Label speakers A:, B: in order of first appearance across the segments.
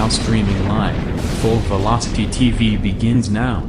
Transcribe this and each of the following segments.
A: now streaming live. Full Velocity TV begins now.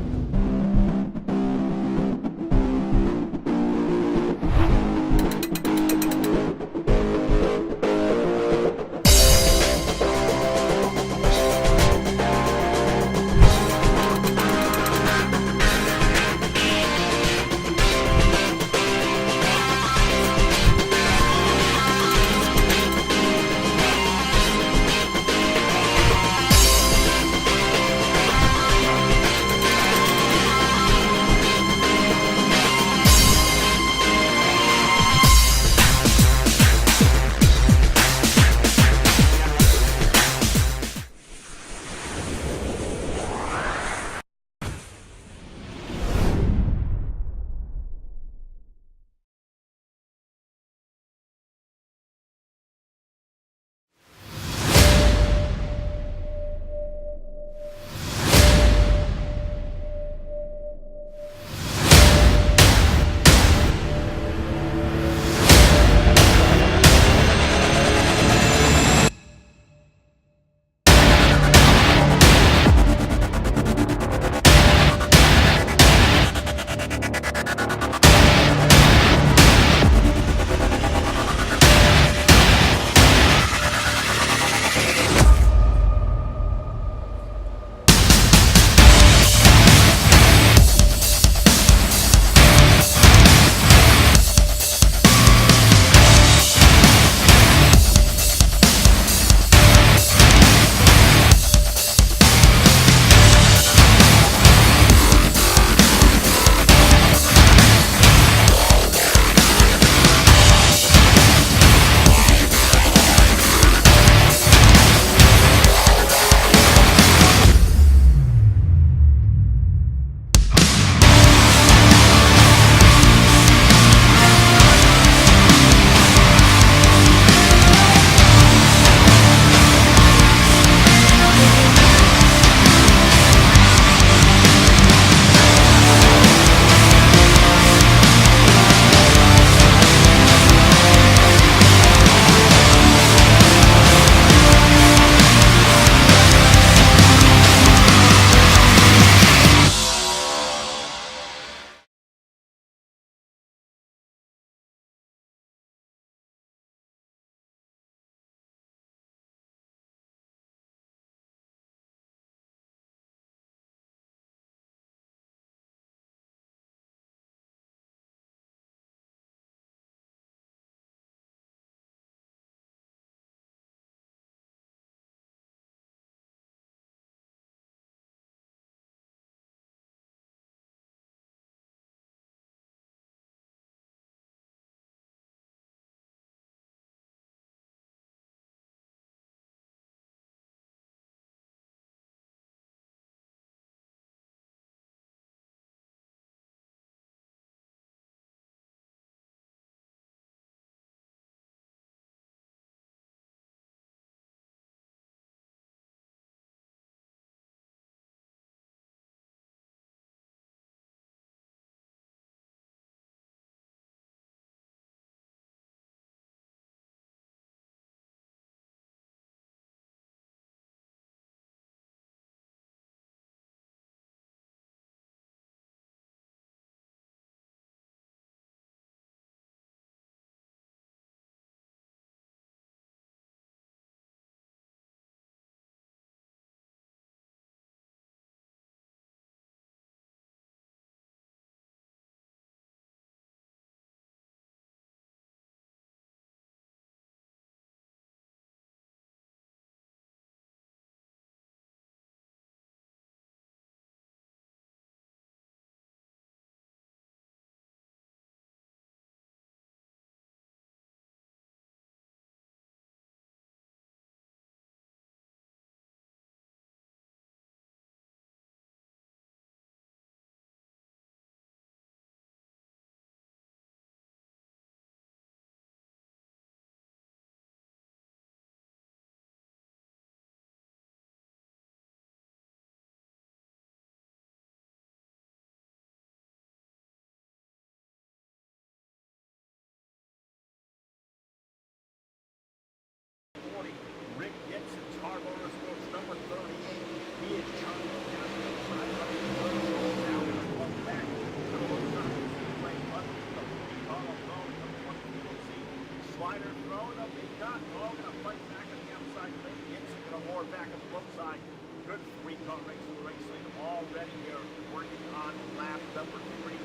B: outside. Good three-car race in the race lead already here, working on lap number 3.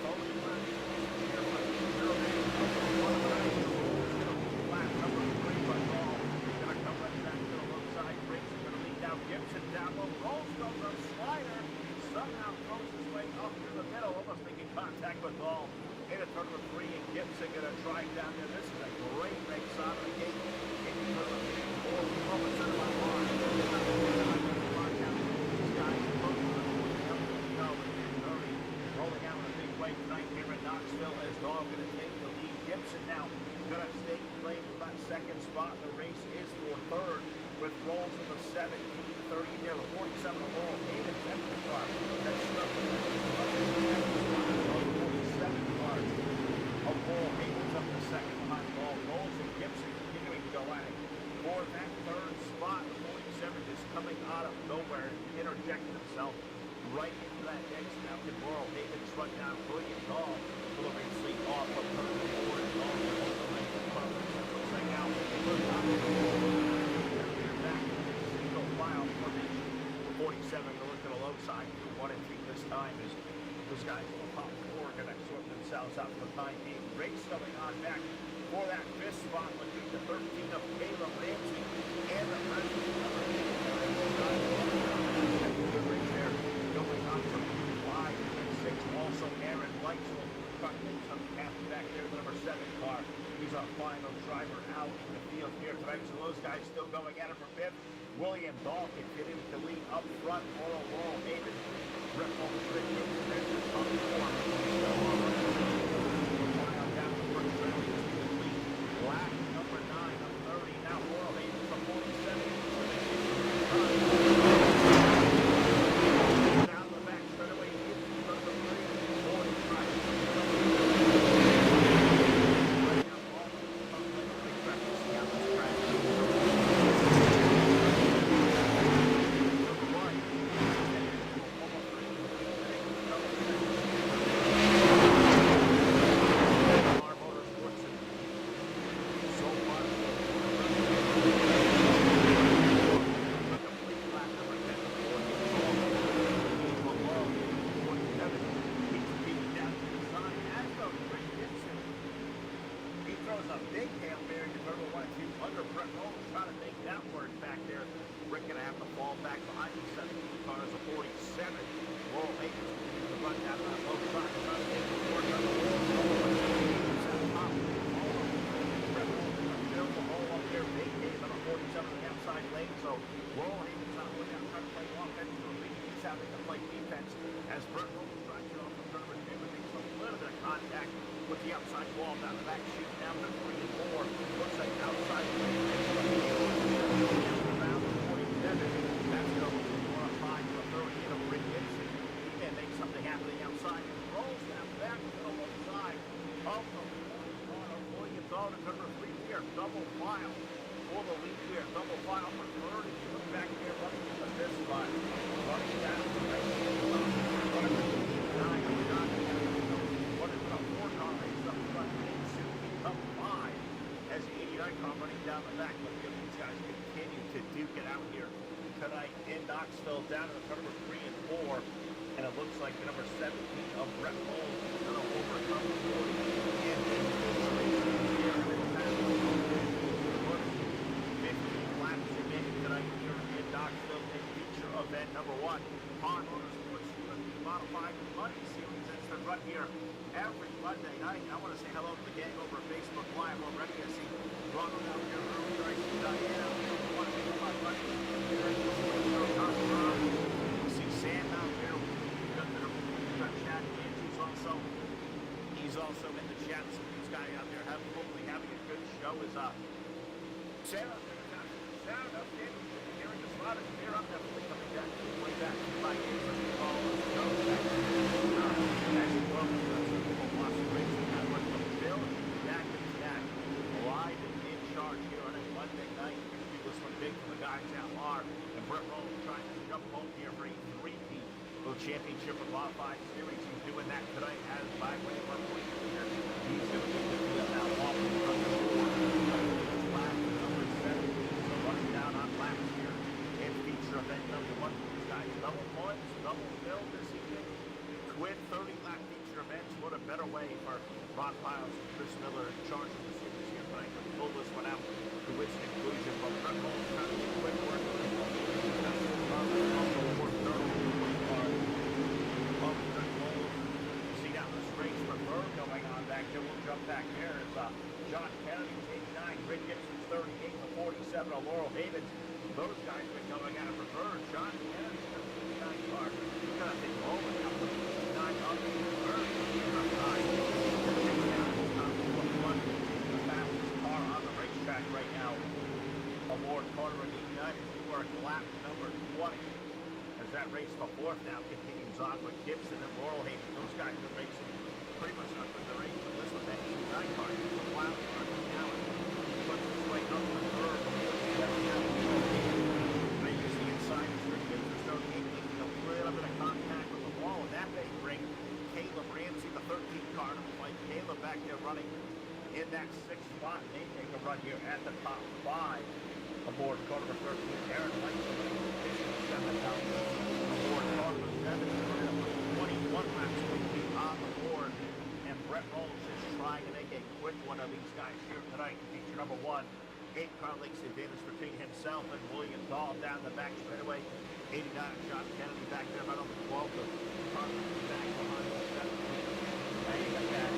B: Slowly running here, but lap number 3, but Roll gonna come right back to the low side. Racing gonna lead down. Gibson down low. Rolls goes up slider. Somehow throws his way up through the middle, almost making contact with Ball. Into turn number 3, and Gibson gonna drive down there. This is a great race out of the gate. Into turn number 4, almost center line line. These guys rolling out in a big way tonight here in Knoxville as Dog gonna take the lead. Gibson now gonna stay playing for that second spot. The race is for third with Rolls in the 17-30 near the 47 of Laurel Hayden second car. That's stuck in the 47 cars of Laurel Hayden's up the second behind Ball. Rolls and Gibson continuing to go at it for that third spot. The 47 is coming out of nowhere and interjecting himself right into that next. Now can Laurel Hayden's run down brilliant Dog. Will the race lead off of turn number 4 and Dog will hold the race. Looks like now single file formation. 47 going to the low side. 1 and 2 this time as those guys in the top 4 are going to sort themselves out for the time being. Race going on back for that 5th spot between the 13 of Caleb Ramsey and the president number 8. Good race there going on from 5 and 6. Also Aaron Lights will cut things on the path back there, the number 7 car. He's our final driver out in the field here tonight. So those guys still going at it for 5th. William Dawkins getting the lead up front. Laurel Hayden. Rip over the grid. There's the top 4. Down the first round. Lap number 9 of 30. Now Laurel Hayden from 47. Down the back straightaway. Number Knoxville down to the number 3 and 4, and it looks like the number 17 of Brett Bowles is going to overcome the 40 and 15 laps remaining tonight here in Knoxville in feature event number 1. HAR Motorsports Modified Money Series. It's the run here every Monday night. I want to say hello to the gang over at Facebook Live already. I see Ronald out here earlier. I see Diana. I want to make my money. You see Sam out there. We've got Chad Andrews also. He's also in the chat. So this guy out there hopefully having a good show is Sarah. Sound up there. Hearing us loud and clear. I'm definitely coming back way back to my ears as we call us. As you welcome to the Super Bowl Racing Network from Bill back and back live and in charge here on a Monday night. This one big for the guys at HAR. And Brett Rowland trying to jump home here for a three-peat World Championship of Modified Series. He's doing that tonight as by way of our point leader. He's going to be the field now off the front of the lap number 7. So running down on laps here in feature tell you what, these guys, double points, double bill this evening. Twin 30-lap feature events. What a better way for Ron Piles and Chris Miller in charge of the series here tonight to pull this one out to its conclusion. But Brett Rolls trying to get quick work. See down the straight for third going on back there. We'll jump back there as John Kennedy's 89, Rick Gibson's 38 to 47 on Laurel Havens. Those guys have been going at it for third. John Kennedy's 59 car. You're going to think, oh, but now 59 up in third. The fastest car on the racetrack right now. Aboard Carter at 89 is New York lap number 20. As that race to fourth now continues on with Gibson and Laurel Haven. Those guys are racing pretty much up in the race. But listen, that 89 car is a wild card now. It puts its way up the third. Previously inside the street, Gibson's 38 making a little bit of contact with the wall. And that may bring Caleb Ramsey, the 13th car, to fight. Caleb back there running in that sixth spot. They take a run here at the top five. Aboard car number 13, Aaron Light, 57 down. Aboard car number 7, 21 laps quickly on the board. And Brett Rolls is trying to make a quick one of these guys here tonight. Feature number 1, 8-car lengths advantage between himself and William Dahl down the back straightaway. 89, John Kennedy back there right on the 12th. Car back behind the 7th. Now you got that.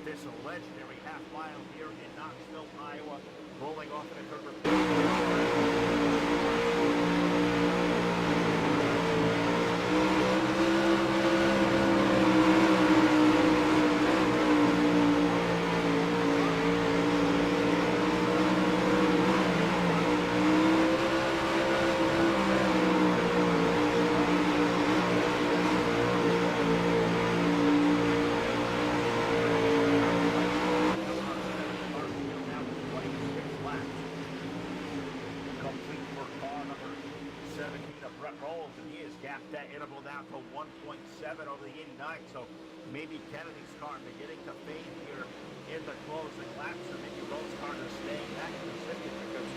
B: This legendary half mile here in Knoxville, Iowa, rolling off in a that interval down to 1.7 over the 89, so maybe Kennedy's car beginning to fade here in the closing laps, or maybe Rowe's car is staying back consistent because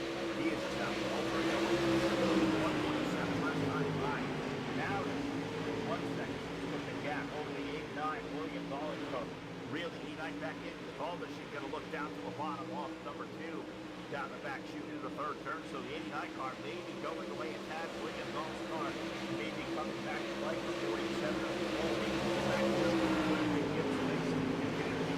B: he is just out over 1.7 last time by. Now, 1 second to put the gap over the 89, William Dahl, so really 89 back in. Dahl machine going to look down to the bottom off number 2. Down the back chute into the third turn, so the 89 car may be going the way it had. William Dahl's car may be coming back to life for 47.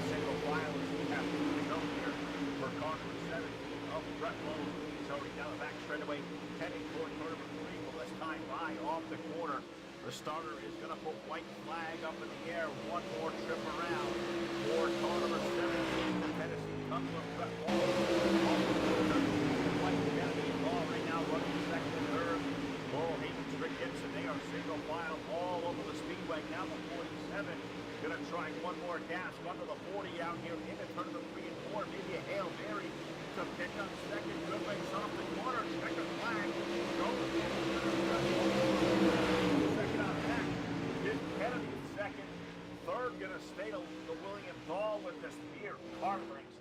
B: Single file as we have to go here for car number 17 of Brett Rolls. He's already down the back straightaway, heading toward turn number 3. Well, this time by off the corner. The starter is going to put white flag up in the air. One more trip around for car number 17, the Tennessee Cutler, Brett Rolls. Right now running second and third. Laurel Havens, Rick Gibson, they are single file all over the speedway. Now the 47. Going to try one more gas under the 40 out here into turn number 3 and 4. Maybe a Hail Mary to pick up second. Good race off the corner. Checker flag. Go second on back. This Kennedy second. Third going to stay to William Dahl with this mere car lengths.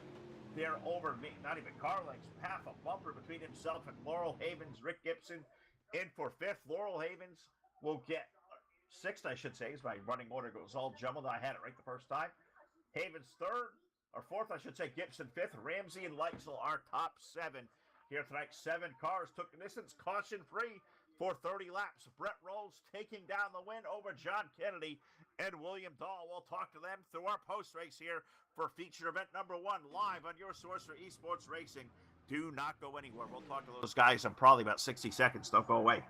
B: They're over me, not even car lengths, half a bumper between himself and Laurel Havens. Rick Gibson in for 5th. Laurel Havens will get 6th, I should say, as my running order goes all jumbled. I had it right the first time. Havens 3rd, or 4th, I should say. Gibson 5th. Ramsey and Leitzel are top 7 here tonight. 7 cars took the distance, caution free for 30 laps. Brett Rolls taking down the win over John Kennedy and William Dahl. We'll talk to them through our post-race here for feature event number 1, live on your source for esports racing. Do not go anywhere. We'll talk to those guys in probably about 60 seconds. Don't go away.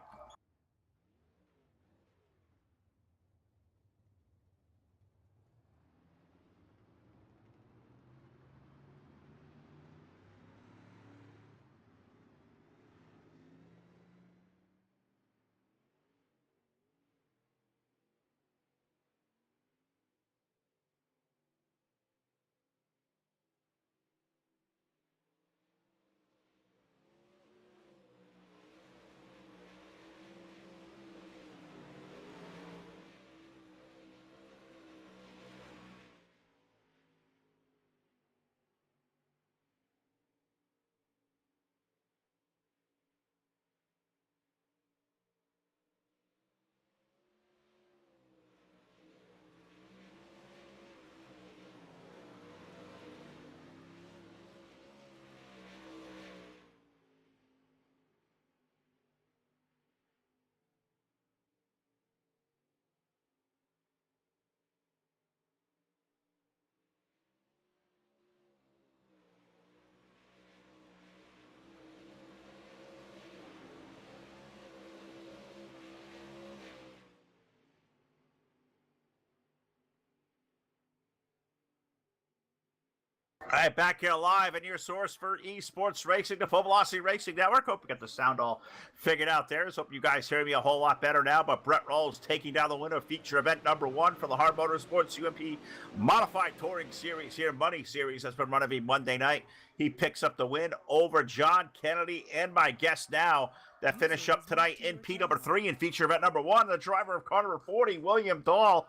B: All right, back here live and your source for esports racing, the Full Velocity Racing Network. Hope you got the sound all figured out there. So hope you guys hear me a whole lot better now. But Brett Rolls taking down the winner of feature event number 1 for the HAR Motorsports UMP Modified Touring Series here, Money Series. That's been run every Monday night. He picks up the win over John Kennedy and my guest now that finish up tonight in P number 3 in feature event number 1, the driver of car number 40, William Dahl.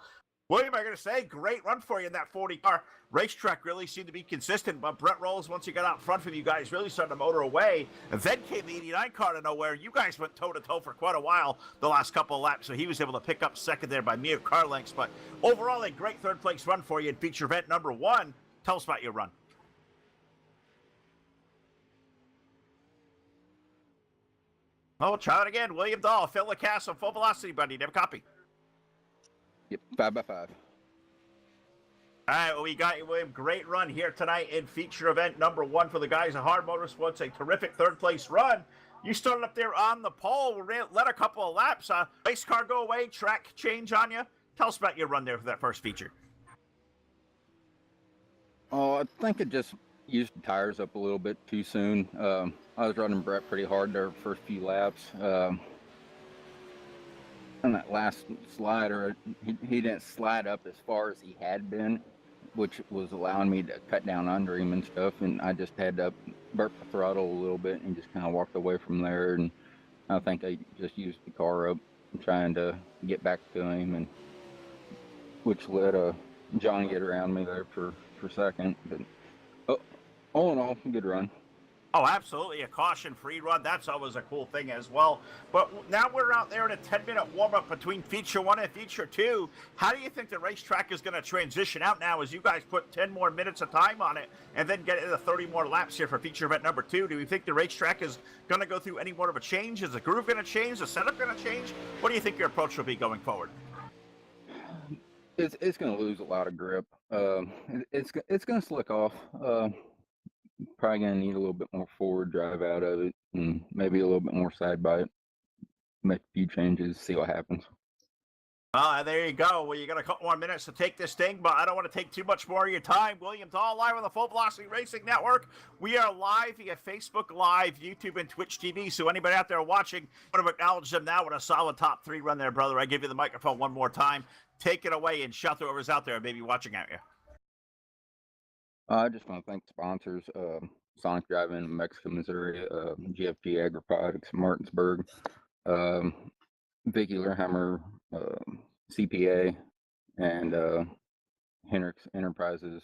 B: William, I got to say, great run for you in that 40 car. Racetrack really seemed to be consistent, but Brett Rolls, once he got out front from you guys, really started to motor away. And then came the 89 car to nowhere. You guys went toe-to-toe for quite a while the last couple of laps, so he was able to pick up second there by mere car lengths. But overall, a great third-place run for you in feature event number 1. Tell us about your run. Oh, we'll try it again. William Dahl, Phil LaCasse, Full Velocity, buddy. You have a copy.
C: Yep, 5x5.
B: All right, well, we got you, William. Great run here tonight in feature event number 1 for the guys at HAR Motorsports. A terrific third-place run. You started up there on the pole, led a couple of laps. Race car go away, track change on you. Tell us about your run there for that first feature.
C: Oh, I think it just used the tires up a little bit too soon. I was running Brett pretty hard there first few laps. On that last slider, he didn't slide up as far as he had been, which was allowing me to cut down under him and stuff, and I just had to burp the throttle a little bit and just kind of walked away from there. And I think I just used the car up trying to get back to him, and which let John get around me there for second. But all in all, good run.
B: Oh, absolutely. A caution-free run. That's always a cool thing as well. But now we're out there in a 10-minute warm-up between feature 1 and feature 2. How do you think the racetrack is going to transition out now as you guys put 10 more minutes of time on it and then get into 30 more laps here for feature event number 2? Do you think the racetrack is going to go through any more of a change? Is the groove going to change? The setup going to change? What do you think your approach will be going forward?
C: It's going to lose a lot of grip. It's going to slick off. Probably going to need a little bit more forward drive out of it and maybe a little bit more side bite. Make a few changes, see what happens.
B: There you go. Well, you got a couple more minutes to take this thing, but I don't want to take too much more of your time. William Dahl, live on the Full Velocity Racing Network. We are live via Facebook Live, YouTube, and Twitch TV. So anybody out there watching, I want to acknowledge them now with a solid top 3 run there, brother. I give you the microphone one more time. Take it away and shout to whoever's out there maybe watching at you.
C: I just want to thank the sponsors, Sonic Drive-In, Mexico, Missouri, GFG Agri-Products, Martinsburg, Vicky Lerheimer, CPA, and Hendricks Enterprises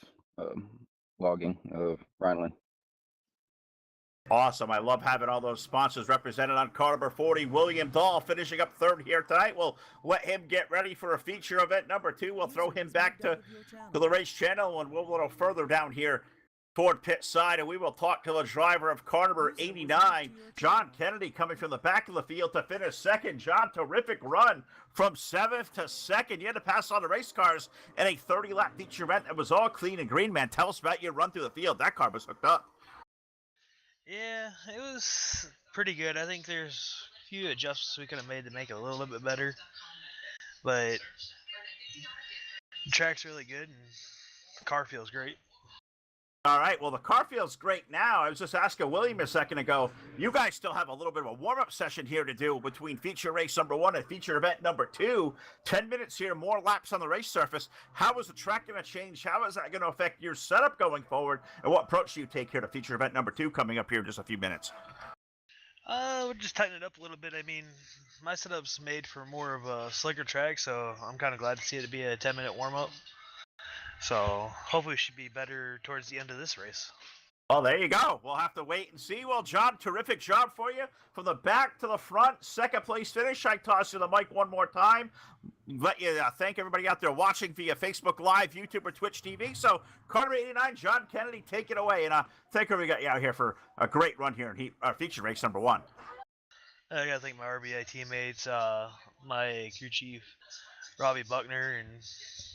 C: Logging of Rhineland.
B: Awesome. I love having all those sponsors represented on car number 40. William Dahl finishing up third here tonight. We'll let him get ready for a feature event number 2. We'll throw him back to the race channel, and we'll a little further down here toward pit side, and we will talk to the driver of car number 89, John Kennedy, coming from the back of the field to finish second. John, terrific run from 7th to 2nd. You had to pass all the race cars in a 30-lap feature event that was all clean and green, man. Tell us about your run through the field. That car was hooked up.
D: Yeah, it was pretty good. I think there's a few adjustments we could have made to make it a little bit better, but the track's really good and the car feels great.
B: All right, well, the car feels great now. I was just asking William a second ago, you guys still have a little bit of a warm-up session here to do between feature race number 1 and feature event number 2. 10 minutes here, more laps on the race surface. How is the track going to change? How is that going to affect your setup going forward? And what approach do you take here to feature event number 2 coming up here in just a few minutes?
D: We'll just tighten it up a little bit. I mean, my setup's made for more of a slicker track, so I'm kind of glad to see it be a 10-minute warm-up. So hopefully it should be better towards the end of this race.
B: Well, there you go. We'll have to wait and see. Well, John, terrific job for you. From the back to the front, second place finish. I toss you the mic one more time. Let you thank everybody out there watching via Facebook Live, YouTube, or Twitch TV. So, Carter 89, John Kennedy, take it away. And thank you, we got you out here for a great run here in feature race number 1.
D: I got to thank my RBI teammates, my crew chief, Robbie Buckner, and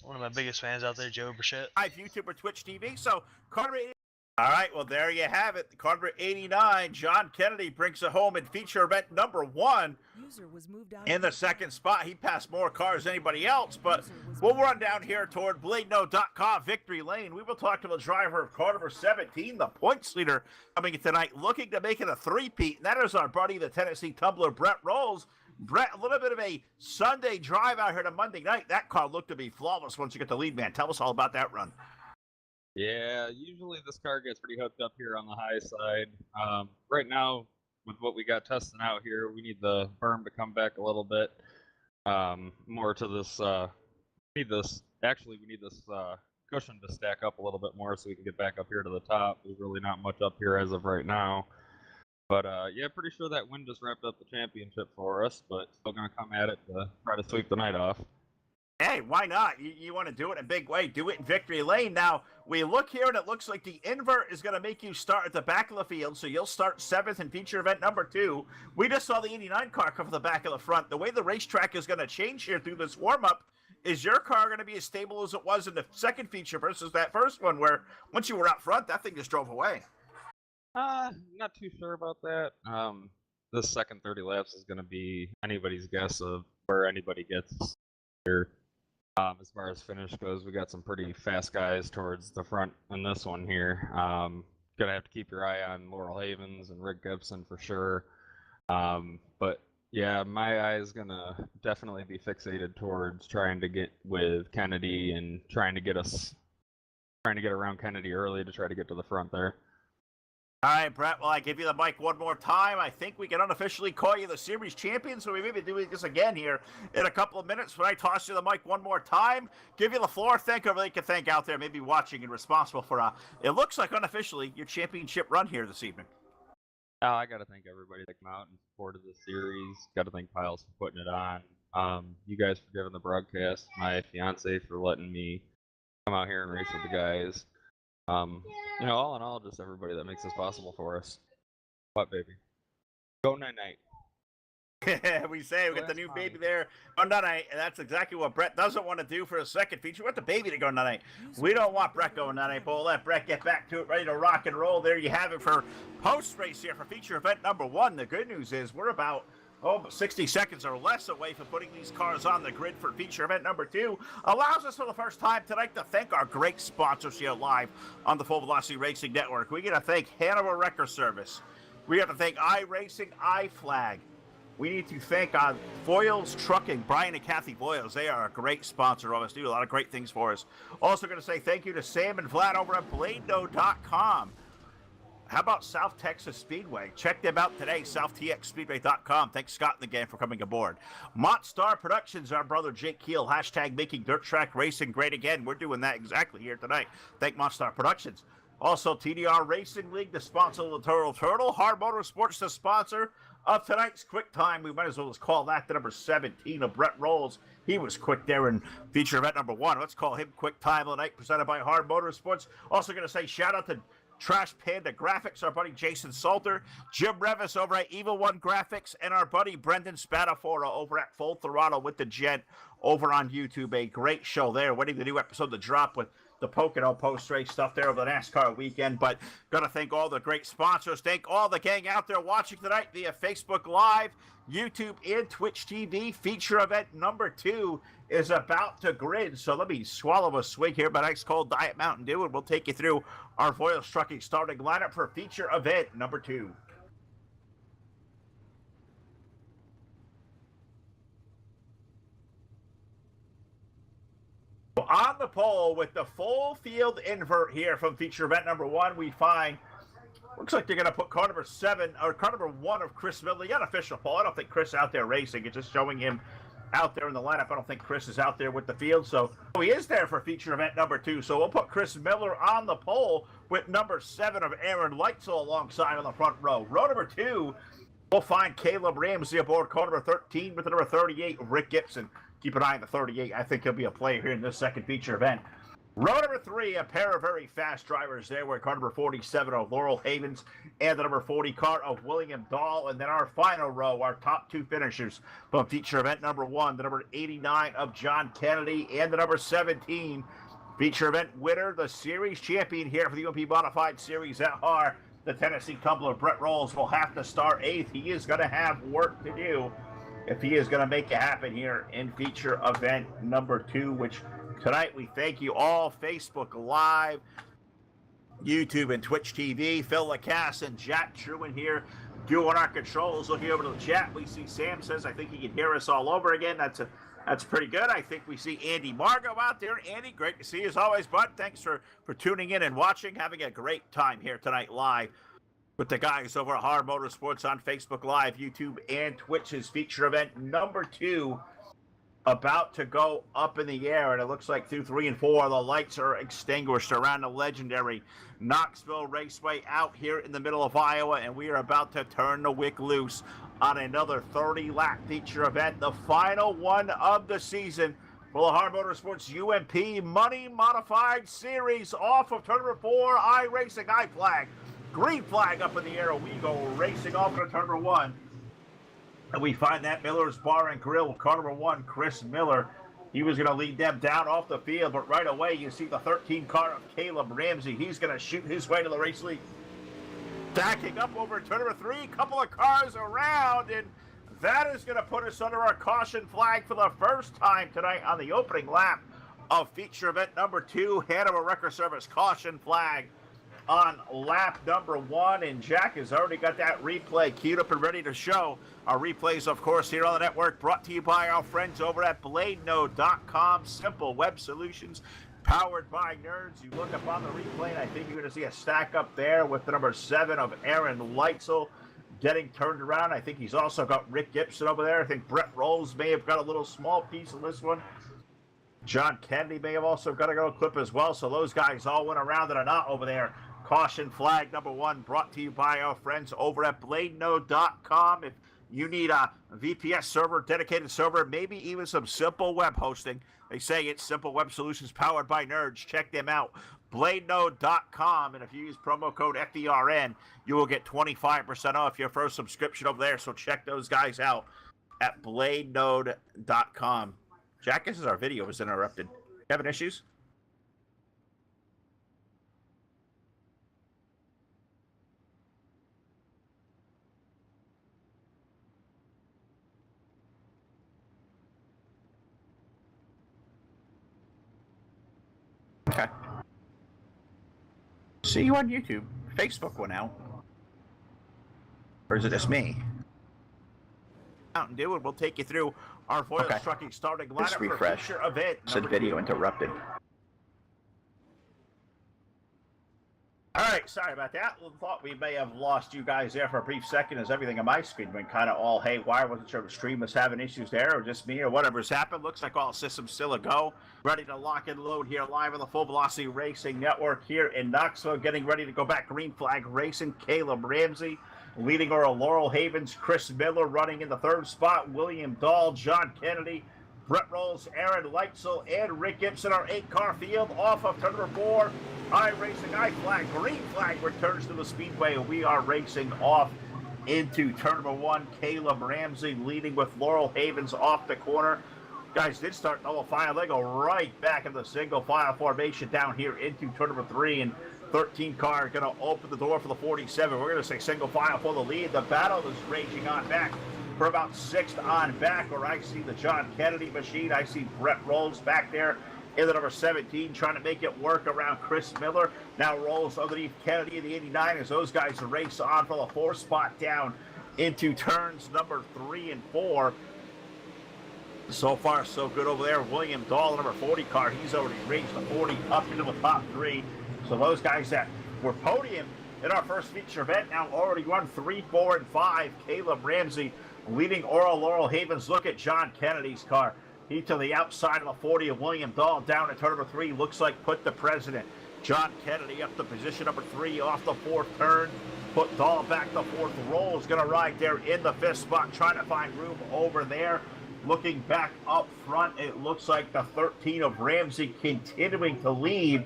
D: one of my biggest fans out there, Joe Burchett.
B: Live, YouTube, or Twitch TV. So, Carter 89. All right, well, there you have it. Carter 89, John Kennedy brings it home in feature event number 1. In the second spot, he passed more cars than anybody else, but we'll run down here toward BladeNo.com victory lane. We will talk to the driver of car number 17, the points leader, coming in tonight, looking to make it a three-peat, and that is our buddy, the Tennessee Tumbler, Brett Rolls. Brett, a little bit of a Sunday drive out here to Monday night. That car looked to be flawless once you get the lead, man. Tell us all about that run.
E: Yeah, usually this car gets pretty hooked up here on the high side. Right now, with what we got testing out here, we need the berm to come back a little bit more to this. We need this cushion to stack up a little bit more so we can get back up here to the top. There's really not much up here as of right now. But yeah, pretty sure that wind just wrapped up the championship for us, but still going to come at it to try to sweep the night off.
B: Hey, why not? You want to do it in a big way. Do it in victory lane. Now, we look here, and it looks like the invert is going to make you start at the back of the field, so you'll start 7th in feature event number 2. We just saw the 89 car come from the back of the front. The way the racetrack is going to change here through this warm-up, is your car going to be as stable as it was in the second feature versus that first one, where once you were out front, that thing just drove away?
E: Not too sure about that. This second 30 laps is going to be anybody's guess of where anybody gets here. As far as finish goes, we got some pretty fast guys towards the front in this one here. Gonna have to keep your eye on Laurel Havens and Rick Gibson for sure. But yeah, my eye is gonna definitely be fixated towards trying to get with Kennedy and trying to get around Kennedy early to try to get to the front there.
B: All right, Brett, well, I give you the mic one more time. I think we can unofficially call you the series champion, so we may be doing this again here in a couple of minutes. When I toss you the mic one more time, give you the floor, thank everybody you can thank out there, maybe watching and responsible for, it looks like unofficially, your championship run here this evening.
E: I got to thank everybody that came out and supported the series. Got to thank Piles for putting it on. You guys for giving the broadcast. My fiance for letting me come out here and race with the guys. You know, all in all, just everybody that makes this possible for us. What, baby? Go night-night.
B: We say we got the new baby there. Oh, night-night, and that's exactly what Brett doesn't want to do for a second feature. We want the baby to go night-night. We don't want Brett going night-night, but we'll let Brett get back to it, ready to rock and roll. There you have it for post-race here for feature event number 1. The good news is we're about 60 seconds or less away from putting these cars on the grid for feature event number 2. Allows us for the first time tonight to thank our great sponsors here live on the Full Velocity Racing Network. We got to thank Hanover Wrecker Service. We have to thank iRacing, iFlag. We need to thank Foyles Trucking, Brian and Kathy Foyles. They are a great sponsor of us, do a lot of great things for us. Also going to say thank you to Sam and Vlad over at BladeNo.com. How about South Texas Speedway? Check them out today, SouthTXSpeedway.com. Thanks, Scott and the gang, for coming aboard. Montstar Productions, our brother Jake Keel, hashtag making dirt track racing great again. We're doing that exactly here tonight. Thank Montstar Productions. Also, TDR Racing League, the sponsor of the Turtle. HAR Motorsports, the sponsor of tonight's Quick Time. We might as well just call that the number 17 of Brett Rolls. He was quick there in feature event number 1. Let's call him Quick Time of the night, presented by HAR Motorsports. Also going to say shout out to Trash Panda Graphics, our buddy Jason Salter, Jim Revis over at Evil One Graphics, and our buddy Brendan Spadafora over at Full Throttle with the Gent over on YouTube. A great show there. Waiting the new episode to drop with the Pocono post-race stuff there over the NASCAR weekend. But got to thank all the great sponsors. Thank all the gang out there watching tonight via Facebook Live, YouTube, and Twitch TV. Feature event number 2 is about to grid. So let me swallow a swig here, but ice cold Diet Mountain Dew, and we'll take you through our Voiles Trucking starting lineup for feature event number 2. On the pole with the full field invert here from feature event number 1, we find, looks like they're going to put car number 7, or car number 1 of Chris Miller. The unofficial pole. I don't think Chris is out there racing. It's just showing him out there in the lineup. I don't think Chris is out there with the field, so he is there for feature event number 2. So we'll put Chris Miller on the pole with number 7 of Aaron Leitzel alongside on the front row. Row number 2, we'll find Caleb Ramsey aboard car number 13 with the number 38, Rick Gibson. Keep an eye on the 38. I think he'll be a player here in this second feature event. Row number 3, a pair of very fast drivers there with car number 47 of Laurel Havens and the number 40 car of William Dahl. And then our final row, our top 2 finishers from feature event number 1, the number 89 of John Kennedy and the number 17 feature event winner, the series champion here for the UMP Modified Series at HAR, the Tennessee Tumbler. Brett Rolls will have to start 8th. He is going to have work to do if he is going to make it happen here in feature event number 2, which tonight we thank you all, Facebook Live, YouTube, and Twitch TV. Phil Lacasse and Jack Truman here doing our controls. Looking over to the chat, we see Sam says, I think he can hear us all over again. That's pretty good. I think we see Andy Margo out there. Andy, great to see you as always, bud. Thanks for tuning in and watching. Having a great time here tonight live with the guys over at HAR Motorsports on Facebook Live, YouTube, and Twitch's feature event number 2 about to go up in the air. And it looks like through 3 and 4, the lights are extinguished around the legendary Knoxville Raceway out here in the middle of Iowa. And we are about to turn the wick loose on another 30-lap feature event, the final one of the season for the HAR Motorsports UMP Money Modified Series. Off of turn number 4, iRacing, I flag. Green flag up in the air. We go racing off into turn number 1. And we find that Miller's Bar and Grill, car number 1, Chris Miller. He was going to lead them down off the field, but right away you see the 13 car of Caleb Ramsey. He's going to shoot his way to the race lead. Stacking up over turn number 3, a couple of cars around, and that is going to put us under our caution flag for the first time tonight on the opening lap of feature event number 2. Hanover Record Service caution flag on lap number 1, and Jack has already got that replay queued up and ready to show. Our replays, of course, here on the network, brought to you by our friends over at BladeNode.com. Simple web solutions powered by nerds. You look up on the replay, and I think you're going to see a stack up there with the number 7 of Aaron Leitzel getting turned around. I think he's also got Rick Gibson over there. I think Brett Rolls may have got a little small piece of this one. John Kennedy may have also got a little clip as well. So those guys all went around and are not over there. Caution flag number 1 brought to you by our friends over at BladeNode.com. If you need a VPS server, dedicated server, maybe even some simple web hosting, they say it's simple web solutions powered by nerds. Check them out, BladeNode.com. And if you use promo code FERN, you will get 25% off your first subscription over there. So check those guys out at BladeNode.com. Jack, this is our video was interrupted. Having issues? Okay. See you on YouTube. Facebook went out. Or is it just me? Mountain Dew, and we'll take you through our Voiles Trucking starting lineup for feature event. Said video interrupted. All right, sorry about that. Thought we may have lost you guys there for a brief second as everything on my screen went kind of all haywire. Wasn't sure if the stream was having issues there or just me or whatever's happened. Looks like all systems still a go. Ready to lock and load here live on the Full Velocity Racing Network here in Knoxville. Getting ready to go back green flag racing. Caleb Ramsey leading our Laurel Havens. Chris Miller running in the 3rd spot. William Dahl, John Kennedy, Brett Rolls, Aaron Leitzel, and Rick Gibson. Our 8-car field off of turn number 4. iRacing I flag, green flag returns to the speedway, and we are racing off into turn number 1. Caleb Ramsey leading with Laurel Havens off the corner. Guys did start double file. They go right back in the single file formation down here into turn number 3, and 13 car going to open the door for the 47. We're going to say single file for the lead. The battle is raging on back for about 6th on back, where I see the John Kennedy machine. I see Brett Rolls back there in the number 17 trying to make it work around Chris Miller. Now Rolls underneath Kennedy in the 89 as those guys race on for the 4th spot down into turns number 3 and 4. So far, so good over there. William Dahl, number 40 car, he's already raced the 40 up into the top 3. So those guys that were podium in our first feature event now already run 3, 4, and 5. Caleb Ramsey leading Laurel Havens. Look at John Kennedy's car. He to the outside of the 40 of William Dahl down at turn number 3. Looks like put the president. John Kennedy up to position number 3 off the 4th turn. Put Dahl back the 4th. Roll is going to ride there in the 5th spot, trying to find room over there. Looking back up front, it looks like the 13 of Ramsey continuing to lead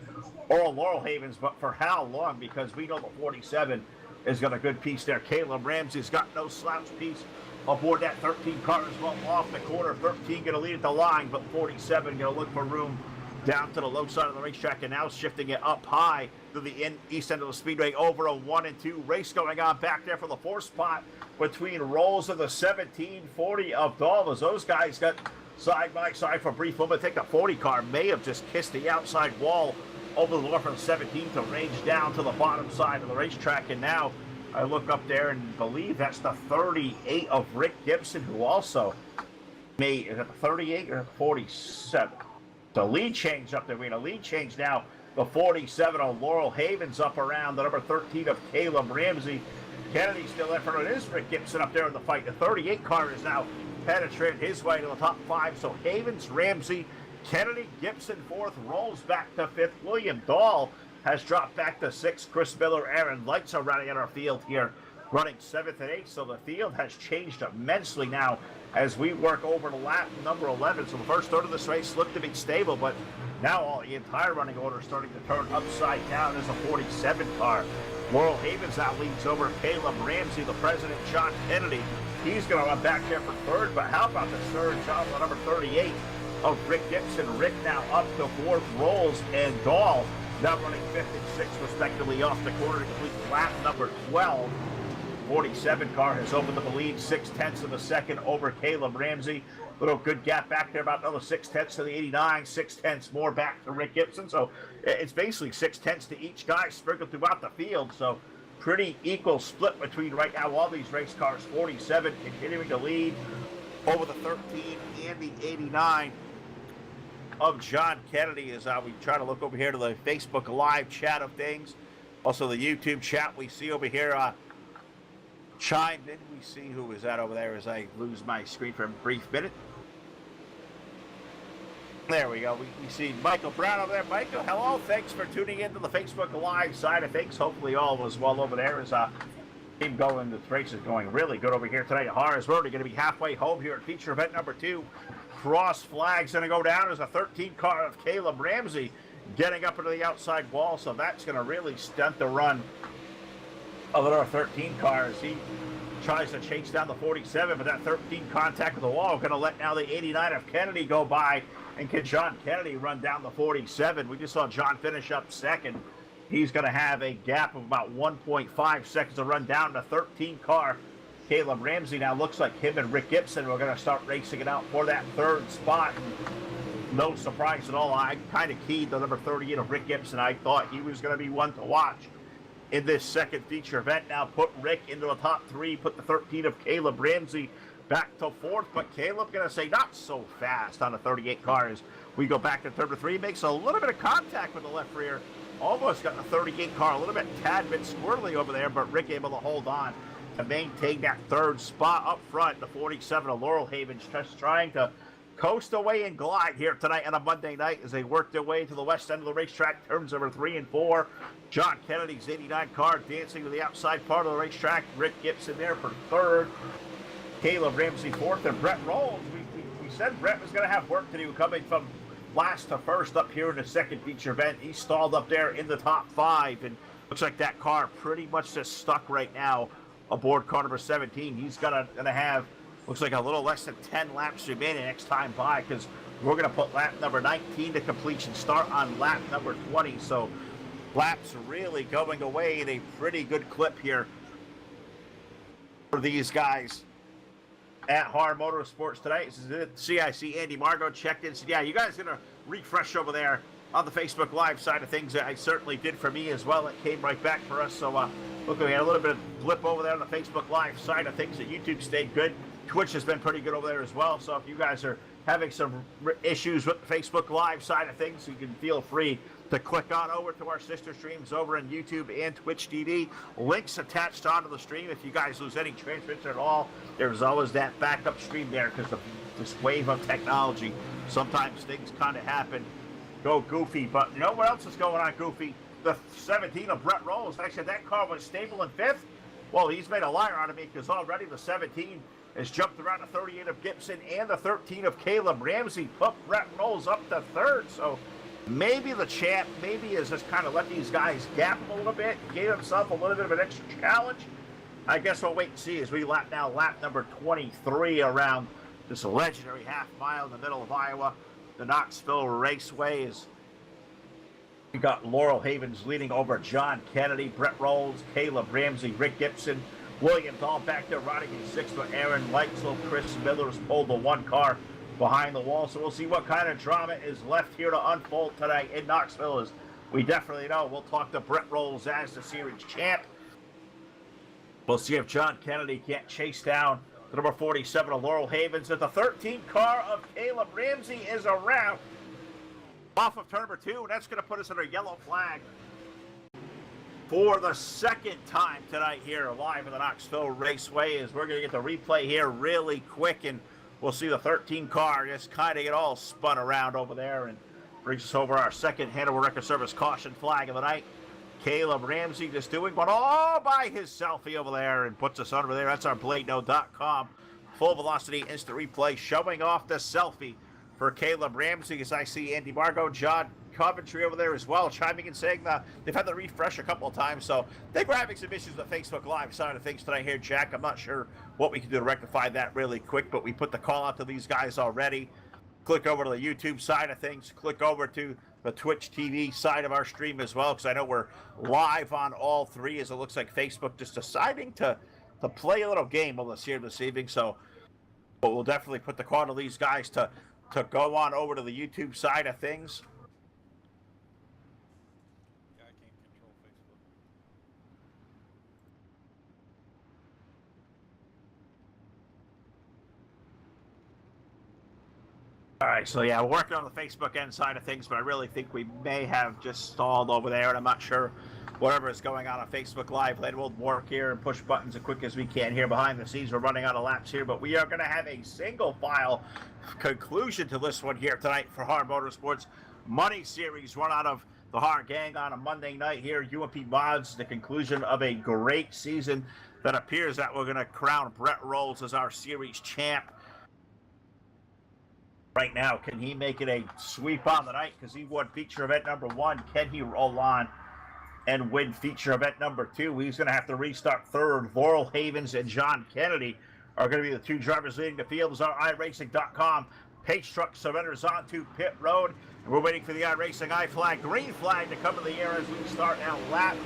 B: Laurel Havens, but for how long? Because we know the 47 has got a good piece there. Caleb Ramsey's got no slouch piece aboard that 13 car as well off the corner. 13 going to lead at the line, but 47 going to look for room down to the low side of the racetrack, and now shifting it up high to the east end of the speedway over a 1 and 2 race going on back there for the 4th spot between Rolls and the 1740 of Dahl. As those guys got side by side for a brief moment. I think the 40 car may have just kissed the outside wall over the door from 17 to range down to the bottom side of the racetrack, and now I look up there and believe that's the 38 of Rick Gibson, who also made, is it the 38 or the 47? The lead change up there. We had a lead change now. The 47 of Laurel Havens up around the number 13 of Caleb Ramsey. Kennedy still in front of his Rick Gibson up there in the fight. The 38 car is now penetrated his way to the top 5. So Havens, Ramsey, Kennedy, Gibson 4th, Rolls back to 5th. William Dahl has dropped back to 6th. Chris Miller, Aaron Lights are running in our field here, running 7th and 8th. So the field has changed immensely now as we work over to lap number 11. So the first third of this race looked to be stable, but now the entire running order is starting to turn upside down as a 47 car. Laurel Havens now leads over Caleb Ramsey, the president, John Kennedy. He's going to run back there for 3rd, but how about the surge on the number 38 of Rick Gibson? Rick now up to 4th, Rolls and Dahl now running 5th and 6th respectively off the corner to complete lap number 12. 47 car has opened up the lead 6/10 of a second over Caleb Ramsey. Little good gap back there, about another 6/10 to the 89, 6/10 more back to Rick Gibson. So it's basically 6/10 to each guy sprinkled throughout the field. So pretty equal split between right now all these race cars. 47 continuing to lead over the 13 and the 89 of John Kennedy as we try to look over here to the Facebook live chat of things. Also the YouTube chat we see over here chimed in. We see who is that over there as I lose my screen for a brief minute. There we go. We see Michael Brown over there. Michael, hello. Thanks for tuning in to the Facebook live side of things. Hopefully all was well over there as team going. This race is going really good over here tonight. HAR is already going to be halfway home here at feature event number 2. Cross flag's going to go down as a 13 car of Caleb Ramsey getting up into the outside wall. So that's going to really stunt the run of the 13 car as he tries to chase down the 47, but that 13 contact with the wall going to let now the 89 of Kennedy go by, and can John Kennedy run down the 47? We just saw John finish up 2nd. He's going to have a gap of about 1.5 seconds to run down the 13 car. Caleb Ramsey now looks like him and Rick Gibson are going to start racing it out for that 3rd spot. No surprise at all. I kind of keyed the number 38 of Rick Gibson. I thought he was going to be one to watch in this second feature event. Now put Rick into the top 3, put the 13 of Caleb Ramsey back to 4th, but Caleb going to say not so fast on the 38 car as we go back to turn 3. Makes a little bit of contact with the left rear. Almost got the 38 car a little bit, tad bit squirrely over there, but Rick able to hold on to maintain that 3rd spot up front. The 47 of Laurel Havens just trying to coast away and glide here tonight on a Monday night as they work their way to the west end of the racetrack, turns number 3 and 4. John Kennedy's 89 car dancing to the outside part of the racetrack. Rick Gibson there for 3rd. Caleb Ramsey 4th, and Brett Rolls. We said Brett was going to have work to do coming from last to first up here in the second feature event. He stalled up there in the top 5, and looks like that car pretty much just stuck right now aboard car number 17. He's gonna have, looks like a little less than 10 laps remaining next time by, because we're gonna put lap number 19 to completion, start on lap number 20. So laps really going away at a pretty good clip here for these guys at HAR Motorsports tonight. This is it. CIC Andy Margot checked in. So yeah, you guys gonna refresh over there on the Facebook Live side of things. I certainly did for me as well. It came right back for us. So look, we had a little bit of blip over there on the Facebook Live side of things. That YouTube stayed good. Twitch has been pretty good over there as well. So if you guys are having some issues with the Facebook Live side of things, you can feel free to click on over to our sister streams over in YouTube and Twitch TV. Links attached onto the stream. If you guys lose any transmission at all, there's always that backup stream there, because this wave of technology, sometimes things kind of happen, go goofy. But you know what else is going on goofy? The 17 of Brett Rolls. Actually, that car was stable in 5th. Well, he's made a liar out of me, because already the 17 has jumped around the 38 of Gibson and the 13 of Caleb Ramsey. Put Brett Rolls up to 3rd. So maybe the champ has just kind of let these guys gap him a little bit, gave himself a little bit of an extra challenge. I guess we'll wait and see as we lap number 23 around this legendary half mile in the middle of Iowa. The Knoxville Raceway is, we got Laurel Havens leading over John Kennedy, Brett Rolls, Caleb Ramsey, Rick Gibson, Williams all back there riding in 6th, but Aaron Lightslow, Chris Miller's pulled the one car behind the wall. So we'll see what kind of drama is left here to unfold tonight in Knoxville. As we definitely know, we'll talk to Brett Rolls as the series champ. We'll see if John Kennedy can't chase down the number 47 of Laurel Havens. As the 13 car of Caleb Ramsey is around off of turn number 2, and that's going to put us under yellow flag for the second time tonight here live in the Knoxville Raceway. As we're going to get the replay here really quick, and we'll see the 13 car just kind of get all spun around over there, and brings us over our second Hanover Record Service caution flag of the night. Caleb Ramsey just doing one all by his selfie over there and puts us over there. That's our BladeNo.com full velocity instant replay showing off the selfie for Caleb Ramsey. As I see Andy Margot, John Coventry over there as well, chiming in saying that they've had the refresh a couple of times, so I think we're having some issues with the Facebook Live side of things tonight here, Jack. I'm not sure what we can do to rectify that really quick, but we put the call out to these guys already. Click over to the YouTube side of things, click over to the Twitch TV side of our stream as well, because I know we're live on all 3, as it looks like Facebook just deciding to play a little game with us here this evening. So but we'll definitely put the call to these guys to go on over to the YouTube side of things. All right, so yeah, we're working on the Facebook end side of things, but I really think we may have just stalled over there, and I'm not sure whatever is going on Facebook Live. We'll work here and push buttons as quick as we can here behind the scenes. We're running out of laps here, but we are going to have a single file conclusion to this one here tonight for HAR Motorsports Money Series run out of the HAR gang on a Monday night here. UMP Mods, the conclusion of a great season that appears that we're going to crown Brett Rolls as our series champ. Right now, can he make it a sweep on the night? Because he won feature event number 1. Can he roll on and win feature event number 2? He's going to have to restart 3rd. Laurel Havens and John Kennedy are going to be the 2 drivers leading the field. As our iRacing.com page truck surrenders onto pit road. And we're waiting for the iRacing I flag, green flag to come in the air as we start now lap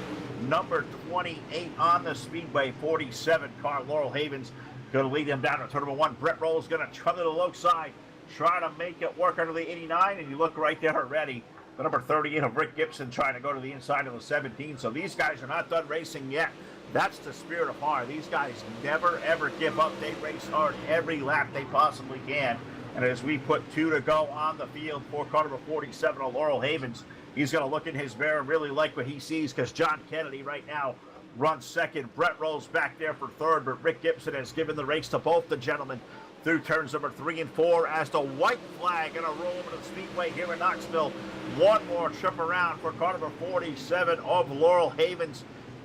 B: number 28 on the speedway. 47 car Laurel Havens going to lead him down to turn number 1. Brett Rolls going to come to the low side, try to make it work under the 89, and you look right there already. The number 38 of Rick Gibson trying to go to the inside of the 17. So these guys are not done racing yet. That's the spirit of HAR. These guys never, ever give up. They race hard every lap they possibly can. And as we put 2 to go on the field for car number 47 of Laurel Havens, he's going to look in his mirror and really like what he sees, because John Kennedy right now runs 2nd. Brett Rolls back there for 3rd, but Rick Gibson has given the race to both the gentlemen through turns number 3 and 4 as the white flag going to roll over to the speedway here in Knoxville. One more trip around for car number 47 of Laurel Havens.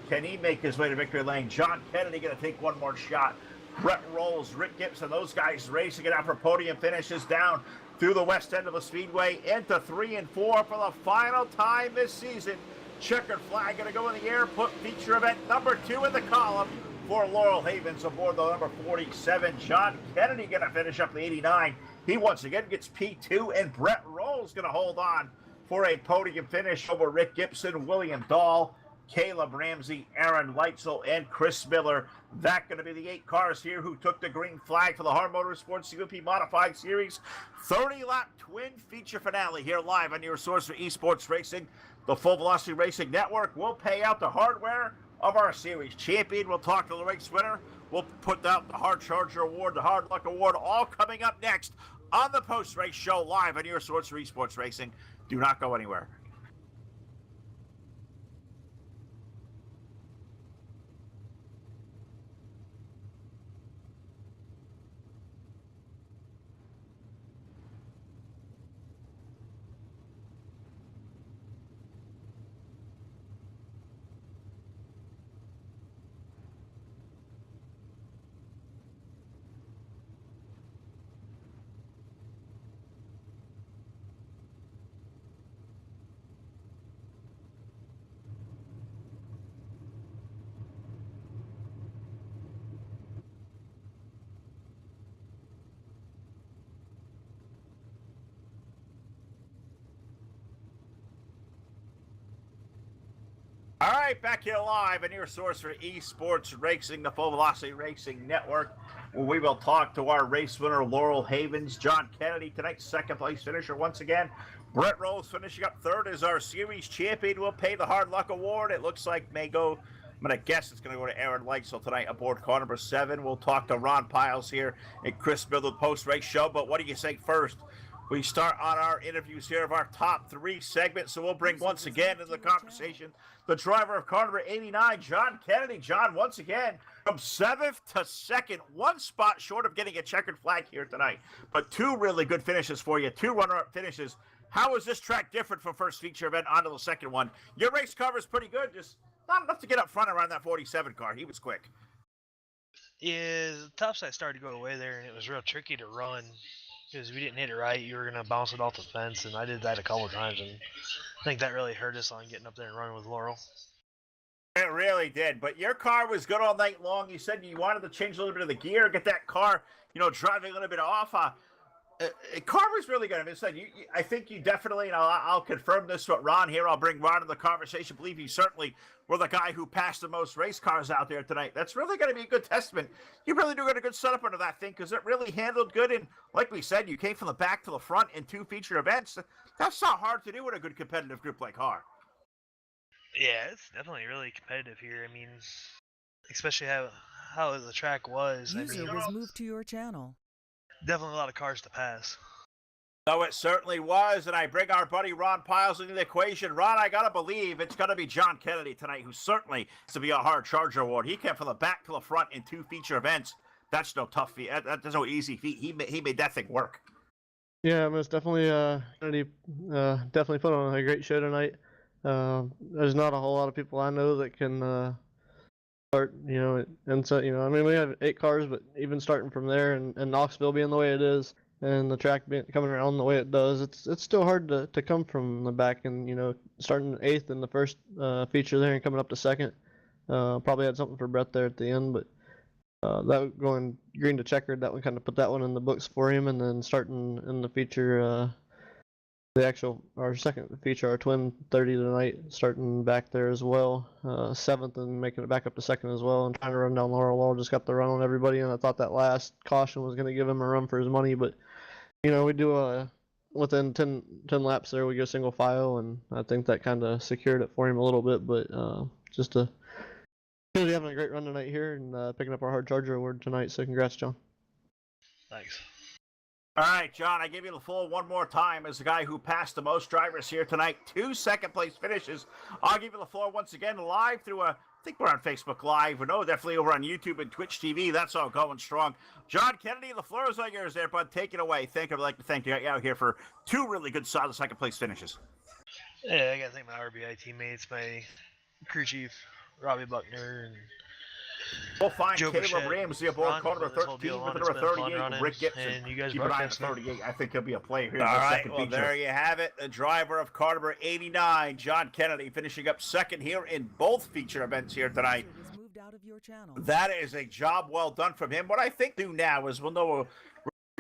B: Can he make his way to victory lane? John Kennedy going to take one more shot. Brett Rolls, Rick Gibson, those guys racing it out for podium finishes down through the west end of the speedway into 3 and 4 for the final time this season. Checkered flag going to go in the air, put feature event number 2 in the column for Laurel Havens aboard the number 47. John Kennedy going to finish up the 89. He once again gets P2, and Brett Rolls going to hold on for a podium finish over Rick Gibson, William Dahl, Caleb Ramsey, Aaron Leitzel, and Chris Miller. That going to be the 8 cars here who took the green flag for the HAR Motorsports CUP Modified Series 30-lap twin feature finale here live on your source for esports racing. The Full Velocity Racing Network will pay out the hardware of our series champion. We'll talk to the race winner. We'll put out the Hard Charger Award, the Hard Luck Award, all coming up next on the post-race show live on your source for esports racing. Do not go anywhere. All right, back here live on your source for esports racing, the Full Velocity Racing Network, where we will talk to our race winner, Laurel Havens. John Kennedy, tonight's second place finisher once again. Brett Rolls finishing up third as our series champion. Will pay the Hard Luck Award. It looks like may go, I'm going to guess it's going to go to Aaron Leitzel tonight aboard car number 7. We'll talk to Ron Piles here and Chris Miller, post-race show. But what do you say first? We start on our interviews here of our top 3 segments. So we'll bring once again into the conversation the driver of car number 89, John Kennedy. John, once again, from 7th to 2nd, 1 spot short of getting a checkered flag here tonight. But 2 really good finishes for you, 2 runner-up finishes. How is this track different from first feature event onto the second one? Your race cover is pretty good, just not enough to get up front around that 47 car. He was quick.
D: Yeah, the topside started to go away there, and it was real tricky to run because we didn't hit it right. You were going to bounce it off the fence, and I did that a couple of times, and I think that really hurt us on getting up there and running with Laurel.
B: It really did, but your car was good all night long. You said you wanted to change a little bit of the gear, get that car, driving a little bit off. Car was really good. I mean, I think you definitely, and I'll confirm this with Ron here. I'll bring Ron in the conversation. I believe you certainly were the guy who passed the most race cars out there tonight. That's really going to be a good testament. You really do get a good setup under that thing because it really handled good. And like we said, you came from the back to the front in 2 feature events. That's not hard to do with a good competitive group like HAR.
D: Yeah, it's definitely really competitive here. I mean, especially how the track was.
F: User was moved to your channel.
D: Definitely a lot of cars to pass.
B: So it certainly was, and I bring our buddy Ron Piles into the equation. Ron, I got to believe it's going to be John Kennedy tonight, who certainly has to be a Hard Charger Award. He came from the back to the front in 2 feature events. That's no tough feat. That's no easy feat. He made that thing work.
G: Yeah, most definitely. Kennedy definitely put on a great show tonight. There's not a whole lot of people I know that can start, and so, I mean, we have 8 cars, but even starting from there and Knoxville being the way it is, and the track coming around the way it does, it's still hard to come from the back and, starting 8th in the first feature there and coming up to 2nd. Probably had something for Brett there at the end, but that going green to checkered, that one kind of put that one in the books for him, and then starting in the feature, our second feature, our twin 30 tonight, starting back there as well, 7th and making it back up to 2nd as well, and trying to run down Laurel. Just got the run on everybody, and I thought that last caution was going to give him a run for his money, but we do within 10 laps there, we go single file, and I think that kind of secured it for him a little bit, but just really having a great run tonight here and picking up our Hard Charger Award tonight, so congrats, John.
D: Thanks.
B: All right, John, I give you the full one more time as the guy who passed the most drivers here tonight. 2 second-place finishes. I'll give you the floor once again live through I think we're on Facebook Live. No, definitely over on YouTube and Twitch TV. That's all going strong. John Kennedy, the floor is all yours there, bud. Take it away. I'd like to thank you out here for 2 really good solid second-place finishes.
D: Yeah, I got to thank my RBI teammates, my crew chief, Robbie Buckner, and
B: We'll find
D: Joe
B: Caleb
D: Burchett
B: Ramsey aboard
D: run
B: car number
D: with this whole
B: 13
D: deal
B: with
D: on.
B: number
D: It's been fun
B: 38,
D: running,
B: Rick Gibson.
D: and you guys
B: Keep an eye on the
D: broadcast me.
B: 38. I think he'll be a player here in
H: All
B: the
H: right,
B: second
H: well,
B: feature.
H: there you have it. The driver of car number 89, John Kennedy, finishing up second here in both feature events here tonight.
F: User was moved out of your channel.
H: That is a job well done from him. What I think do now is we're going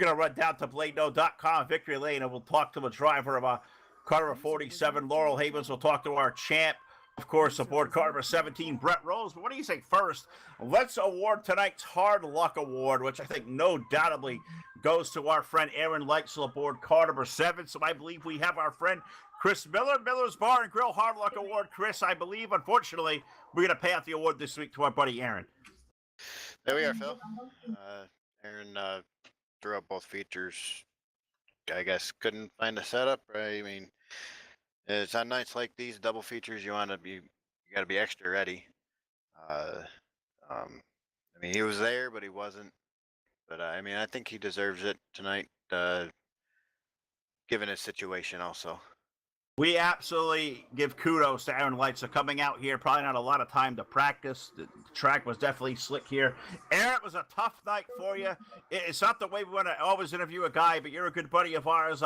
H: to run down to BladeNo.com, Victory Lane, and we'll talk to the driver of car number 47, Laurel Havens. We'll talk to our champ, of course, aboard car number 17, Brett Rose. But what do you think first? Let's award tonight's Hard Luck Award, which I think no doubtably goes to our friend Aaron Leitzel aboard car number 7. So I believe we have our friend Chris Miller, Miller's Bar and Grill Hard Luck Award. Chris, I believe, unfortunately, we're going to pay out the award this week to our buddy Aaron.
I: There we are, Phil. Aaron threw up both features. I guess couldn't find a setup. Right? I mean, it's on nights like these double features. You got to be extra ready. I mean, he was there, but he wasn't. But I mean, I think he deserves it tonight, given his situation also.
B: We absolutely give kudos to Aaron Leitzel coming out here. Probably not a lot of time to practice. The track was definitely slick here. Aaron, it was a tough night for you. It's not the way we want to always interview a guy, but you're a good buddy of ours.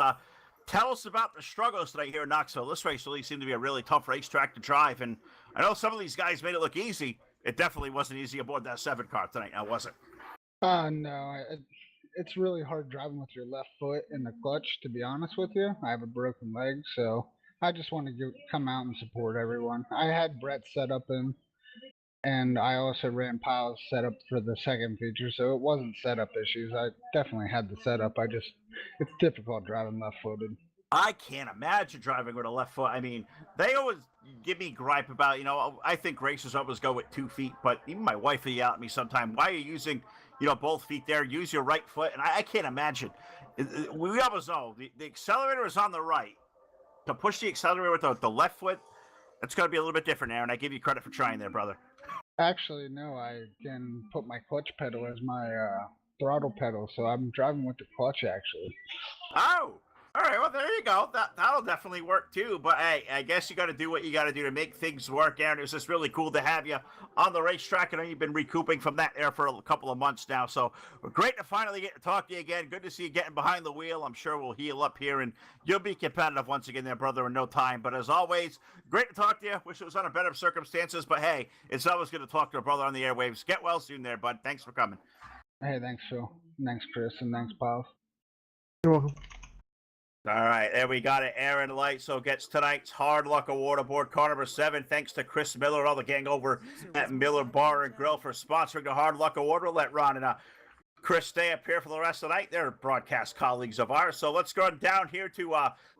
B: Tell us about the struggles tonight here in Knoxville. This race really seemed to be a really tough racetrack to drive, and I know some of these guys made it look easy. It definitely wasn't easy aboard that 7 car tonight, now was it?
J: No, it's really hard driving with your left foot in the clutch, to be honest with you. I have a broken leg, so I just want to come out and support everyone. I had Brett set up in, and I also ran Pyle's setup for the second feature, so it wasn't setup issues. I definitely had the setup. It's difficult driving left-footed.
B: I can't imagine driving with a left foot. I mean, they always give me gripe about, I think racers always go with 2 feet, but even my wife will yell at me sometime. Why are you using, both feet there? Use your right foot. And I can't imagine. We always know the accelerator is on the right. To push the accelerator with the left foot, that's going to be a little bit different, Aaron. I give you credit for trying there, brother.
J: Actually, no, I can put my clutch pedal as my throttle pedal, so I'm driving with the clutch, actually.
B: Oh, all right. Well, there you go. That'll definitely work too. But hey, I guess you got to do what you got to do to make things work, Aaron. It was just really cool to have you on the racetrack. I know you've been recouping from that there for a couple of months now. So great to finally get to talk to you again. Good to see you getting behind the wheel. I'm sure we'll heal up here and you'll be competitive once again there, brother, in no time. But as always, great to talk to you. Wish it was under better circumstances. But hey, it's always good to talk to a brother on the airwaves. Get well soon there, bud. Thanks for coming.
J: Hey, thanks, Phil. Thanks, Chris, and thanks, Pyles.
G: You're welcome.
B: All right, there we got it. Aaron Leitzel gets tonight's Hard Luck Award aboard car number 7. Thanks to Chris Miller and all the gang over at Miller Bar and Grill for sponsoring the Hard Luck Award. We'll let Ron and Chris stay up here for the rest of the night. They're broadcast colleagues of ours. So let's go down here to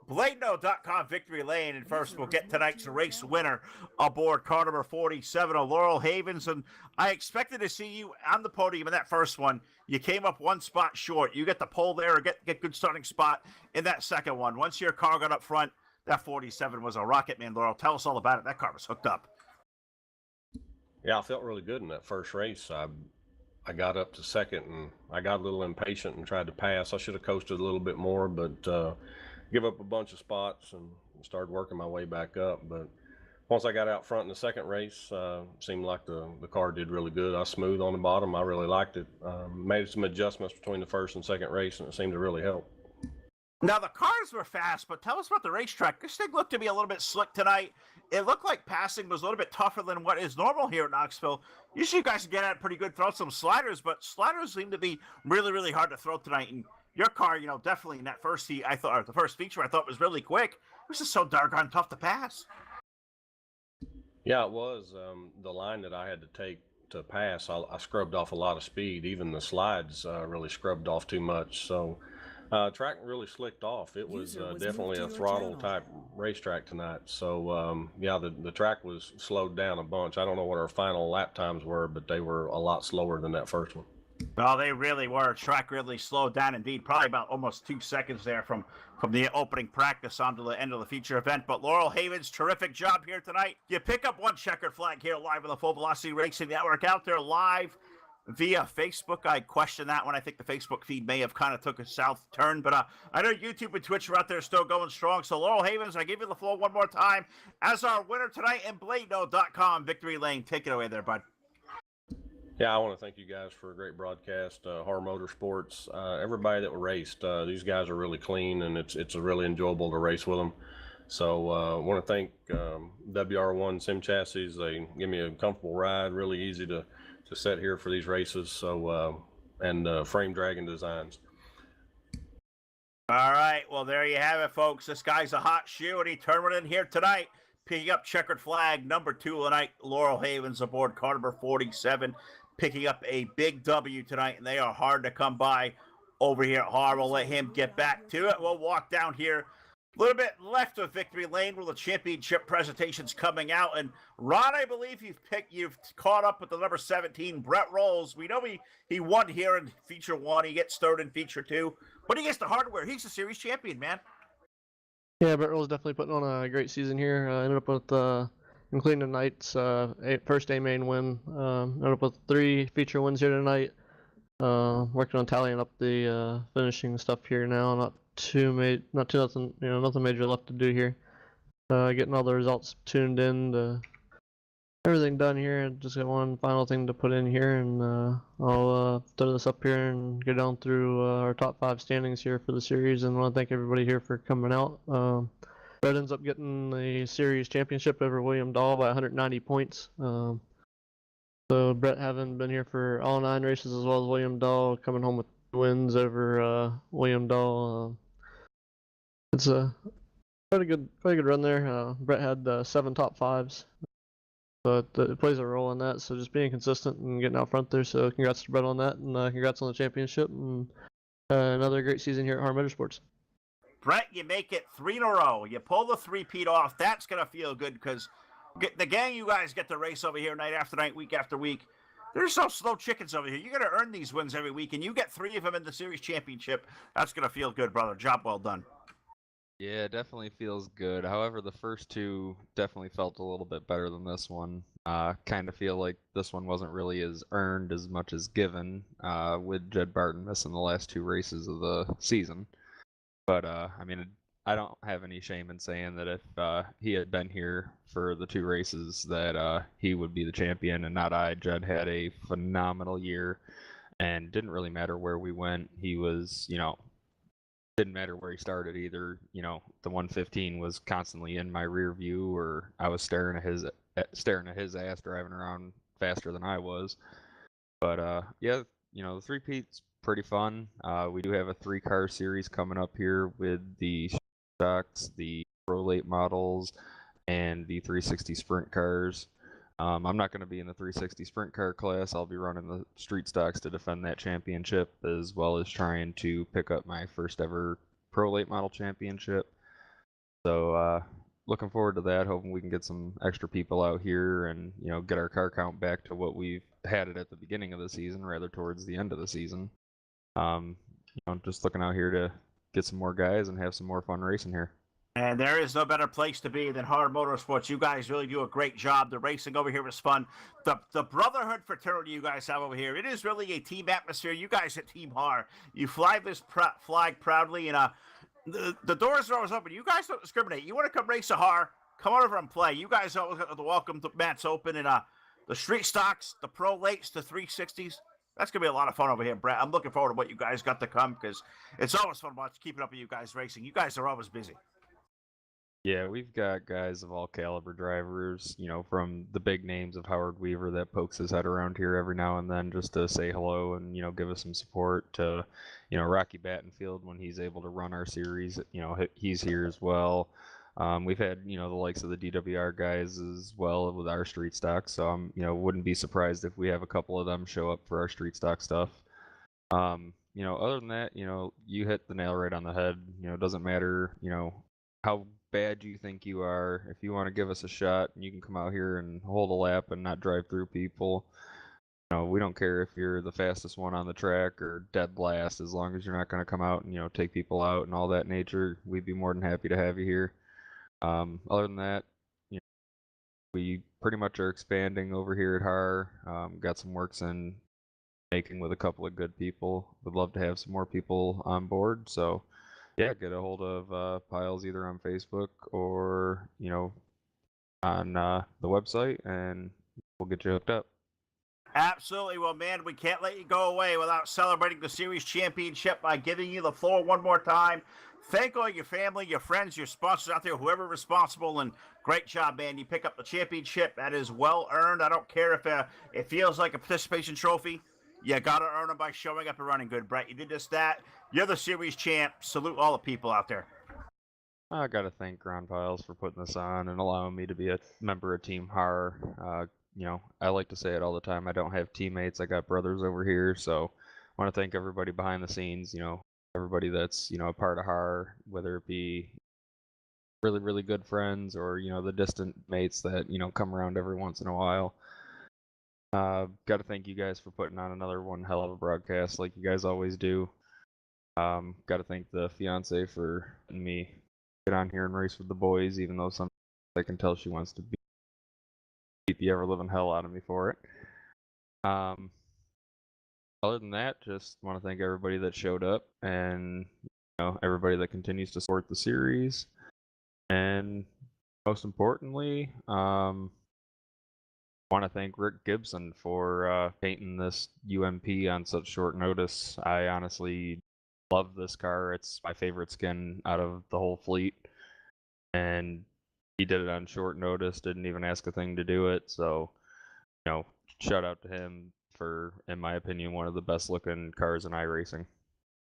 B: BladeNo.com Victory Lane. And first, we'll get tonight's race winner aboard car number 47 of Laurel Havens. And I expected to see you on the podium in that first one. You came up 1 spot short. You get the pole there or get good starting spot in that second one. Once your car got up front, that 47 was a rocket, man. Laurel, tell us all about it. That car was hooked up.
K: Yeah, I felt really good in that first race. I got up to second and I got a little impatient and tried to pass. I should have coasted a little bit more, but give up a bunch of spots and started working my way back up. But once I got out front in the second race, seemed like the car did really good. I was smooth on the bottom. I really liked it. Made some adjustments between the first and second race, and it seemed to really help.
B: Now, the cars were fast, but tell us about the racetrack. This thing looked to be a little bit slick tonight. It looked like passing was a little bit tougher than what is normal here at Knoxville. Usually you guys can get at it pretty good, throw some sliders, but sliders seem to be really, really hard to throw tonight. And your car, definitely in that first heat, or the first feature, I thought was really quick. It was just so doggone tough to pass.
K: Yeah, it was. The line that I had to take to pass, I scrubbed off a lot of speed. Even the slides really scrubbed off too much. So track really slicked off. It was definitely a throttle type racetrack tonight. So yeah, the track was slowed down a bunch. I don't know what our final lap times were, but they were a lot slower than that first one.
B: Well, they really were. Track really slowed down indeed. Probably about almost 2 seconds there from the opening practice on to the end of the feature event. But Laurel Havens, terrific job here tonight. You pick up 1 checkered flag here live on the Full Velocity Racing Network out there live via Facebook. I question that one. I think the Facebook feed may have kind of took a south turn, but I know YouTube and Twitch are out there still going strong. So Laurel Havens, I give you the floor one more time as our winner tonight in BladeNo.com Victory Lane. Take it away there, bud.
K: Yeah, I want to thank you guys for a great broadcast. HAR Motorsports, everybody that raced, these guys are really clean, and it's really enjoyable to race with them. So I want to thank WR1 Sim Chassis. They give me a comfortable ride, really easy to set here for these races. So and Frame Dragon Designs.
H: All right, well, there you have it, folks. This guy's a hot shoe, and he turned it in here tonight, picking up checkered flag number 2 tonight. Laurel Havens aboard car number 47, picking up a big W tonight, and they are hard to come by over here at HAR. We'll let him get back to it. We'll walk down here a little bit left of Victory Lane where the championship presentation's coming out. And Ron, I believe you've caught up with the number 17, Brett Rolls. We know he won here in feature 1. He gets third in feature 2. But he gets the hardware. He's a series champion, man.
G: Yeah, Brett Roll's definitely putting on a great season here. Ended up with including the night's first A main win. Ended up with 3 feature wins here tonight. Working on tallying up the finishing stuff here now. Not too nothing, nothing major left to do here. Getting all the results tuned in, everything done here. Just got one final thing to put in here, and I'll throw this up here and get down through our top 5 standings here for the series. And I want to thank everybody here for coming out. Brett ends up getting the series championship over William Dahl by 190 points. So Brett, having been here for all 9 races, as well as William Dahl, coming home with wins over William Dahl. It's a quite a good run there. Brett had 7 top 5s, but it plays a role in that. So just being consistent and getting out front there. So congrats to Brett on that, and congrats on the championship, and another great season here at HAR Motorsports.
H: Brett, you make it 3 in a row. You pull the 3-peat off. That's gonna feel good because the gang you guys get to race over here night after night, week after week. There's some slow chickens over here. You're going to earn these wins every week, and you get 3 of them in the series championship. That's going to feel good, brother. Job well done.
E: Yeah, it definitely feels good. However, the first 2 definitely felt a little bit better than this one. Kind of feel like this one wasn't really as earned as much as given, with Jed Barton missing the last 2 races of the season. But I mean, I don't have any shame in saying that if he had been here for the 2 races, that he would be the champion and not I. Jed had a phenomenal year, and didn't really matter where we went. He was, didn't matter where he started either. The 115 was constantly in my rear view, or I was staring at his ass driving around faster than I was. But yeah, the 3-peat's pretty fun. We do have a 3-car series coming up here with the stocks, the Pro Late models, and the 360 sprint cars. I'm not going to be in the 360 sprint car class. I'll be running the street stocks to defend that championship, as well as trying to pick up my first ever Pro Late model championship. So looking forward to that. Hoping we can get some extra people out here and get our car count back to what we've had it at the beginning of the season, rather towards the end of the season. Just looking out here to get some more guys and have some more fun racing here.
H: And there is no better place to be than HAR Motorsports. You guys really do a great job. The racing over here is fun. The brotherhood fraternity you guys have over here, it is really a team atmosphere. You guys at Team HAR, you fly this flag proudly, and the doors are always open. You guys don't discriminate. You want to come race a HAR, come over and play. You guys always got the welcome mats open, and the street stocks, the Pro Lates, the 360s. That's going to be a lot of fun over here, Brett. I'm looking forward to what you guys got to come, because it's always fun keeping up with you guys racing. You guys are always busy.
E: Yeah, we've got guys of all caliber drivers, from the big names of Howard Weaver that pokes his head around here every now and then just to say hello and, give us some support, to, Rocky Battenfield when he's able to run our series, he's here as well. We've had, the likes of the DWR guys as well with our street stock, so wouldn't be surprised if we have a couple of them show up for our street stock stuff. Other than that, you hit the nail right on the head. It doesn't matter, how bad you think you are. If you want to give us a shot, you can come out here and hold a lap and not drive through people. We don't care if you're the fastest one on the track or dead last, as long as you're not going to come out and take people out and all that nature. We'd be more than happy to have you here. Other than that, we pretty much are expanding over here at HAR. Got some works in making with a couple of good people. Would love to have some more people on board. So yeah, get a hold of Piles either on Facebook or on the website, and we'll get you hooked up.
H: Absolutely. Well, man, we can't let you go away without celebrating the series championship by giving you the floor one more time. Thank all your family, your friends, your sponsors out there, whoever responsible, and great job, man. You pick up the championship. That is well earned. I don't care if it feels like a participation trophy. You got to earn them by showing up and running good, Brett. You did just that. You're the series champ. Salute all the people out there.
E: I gotta thank Ground Piles for putting this on and allowing me to be a member of Team HAR. I like to say it all the time. I don't have teammates. I got brothers over here. So I want to thank everybody behind the scenes, everybody that's, a part of HAR, whether it be really, really good friends or, the distant mates that, come around every once in a while. Got to thank you guys for putting on another one hell of a broadcast like you guys always do. Got to thank the fiance for letting me get on here and race with the boys, even though sometimes I can tell she wants to beat the ever-living hell out of me for it. Other than that, just want to thank everybody that showed up and everybody that continues to support the series. And most importantly, want to thank Rick Gibson for painting this UMP on such short notice. I honestly love this car. It's my favorite skin out of the whole fleet. And he did it on short notice, didn't even ask a thing to do it. So, shout out to him for, in my opinion, one of the best looking cars in iRacing.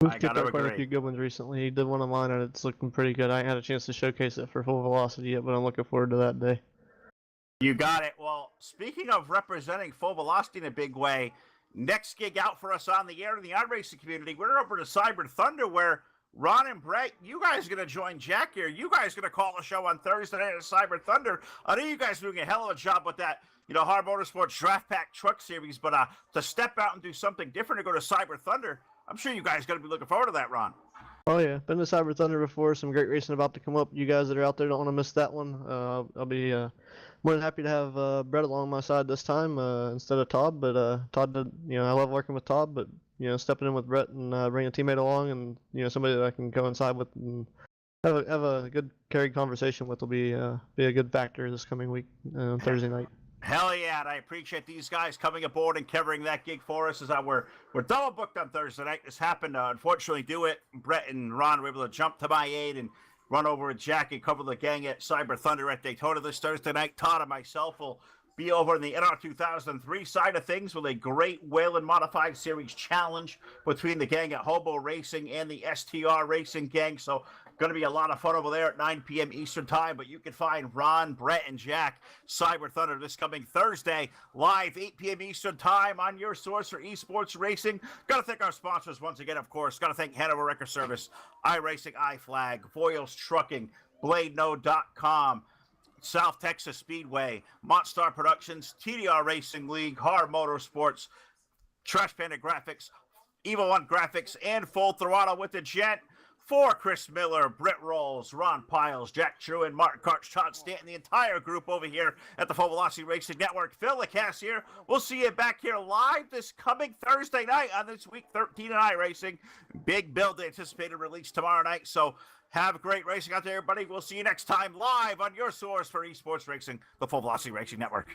G: We've
H: I
G: kicked
H: gotta
G: out quite a
H: agree.
G: few good ones recently. He did one of mine and it's looking pretty good. I ain't had a chance to showcase it for full velocity yet, but I'm looking forward to that day.
H: You got it. Well, speaking of representing full velocity in a big way, next gig out for us on the air in the iRacing community, we're over to Cyber Thunder where Ron and Brett, you guys are going to join Jack here. You guys are going to call a show on Thursday night at Cyber Thunder. I know you guys are doing a hell of a job with that, HAR Motorsports Draft Pack Truck Series, but to step out and do something different to go to Cyber Thunder, I'm sure you guys are going to be looking forward to that, Ron.
G: Oh yeah, been to Cyber Thunder before. Some great racing about to come up. You guys that are out there don't want to miss that one. I'll be more than happy to have Brett along my side this time instead of Todd. But Todd did, I love working with Todd, but stepping in with Brett and bringing a teammate along and somebody that I can coincide with and have a good carried conversation with will be a good factor this coming week Thursday night.
H: Hell yeah, and I appreciate these guys coming aboard and covering that gig for us. We're double booked on Thursday night. This happened to unfortunately do it. Brett and Ron were able to jump to my aid and run over with Jack and cover the gang at Cyber Thunder at Daytona this Thursday night. Todd and myself will be over in the NR 2003 side of things with a great Whalen Modified Series challenge between the gang at Hobo Racing and the STR Racing gang. So going to be a lot of fun over there at 9 p.m. Eastern Time, but you can find Ron, Brett, and Jack Cyber Thunder this coming Thursday, live 8 p.m. Eastern Time on your source for esports racing. Got to thank our sponsors once again, of course. Got to thank Hanover Record Service, iRacing, iFlag, Voiles Trucking, BladeNode.com, South Texas Speedway, Montstar Productions, TDR Racing League, HAR Motorsports, Trash Panda Graphics, Evil One Graphics, and Full Throttle with the Gent. For Chris Miller, Britt Rolls, Ron Piles, Jack Truin, Martin Karch, Todd Stanton, the entire group over here at the Full Velocity Racing Network. Phil LeCasse here. We'll see you back here live this coming Thursday night on this week 13 in iRacing. Big build anticipated release tomorrow night. So have great racing out there, everybody. We'll see you next time live on your source for esports racing, the Full Velocity Racing Network.